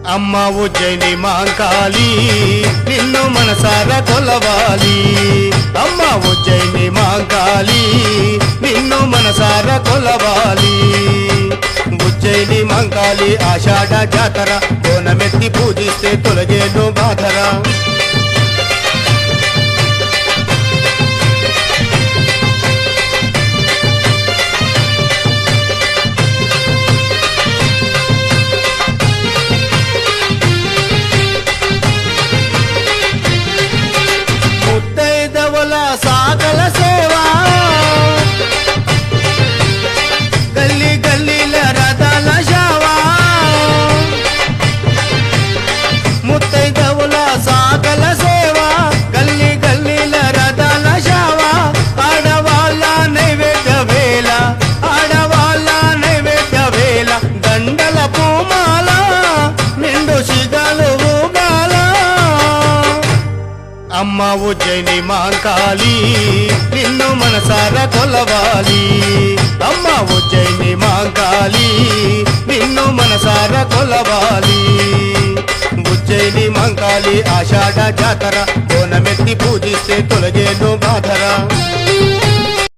అమ్మ ఉజ్జయిని మాంకాళి నిన్ను మనసారా కొలవాలి అమ్మ ఉజ్జయిని మాంకాళి నిన్ను మనసారా కొలవాలి ఉజ్జయిని మాంకాళి ఆషాఢ జాతర బోనమెత్తి పూజిస్తే తొలగేను బాధరా సాగల సేవా గల్లీ గల్లీల రథాల షావా ముత్తైదవుల సాగల సేవా గల్లీ గల్లీల రథాల షావా ఆడవాళ్ళ నైవేద్య వేళ ఆడవాళ్ళ నైవేద్య వేళ దండల పూమాల నిండు సిగలు ఊగాల అమ్మ ఉజ్జయిని మాంకాళి నిన్ను మనసారా కొలవాలి అమ్మ ఉజ్జయిని మాంకాళి నిన్ను మనసారా కొలవాలి ఉజ్జయిని మాంకాళి ఆషాఢ జాతర బోనమెత్తి పూజిస్తే తొలగేను బాధరా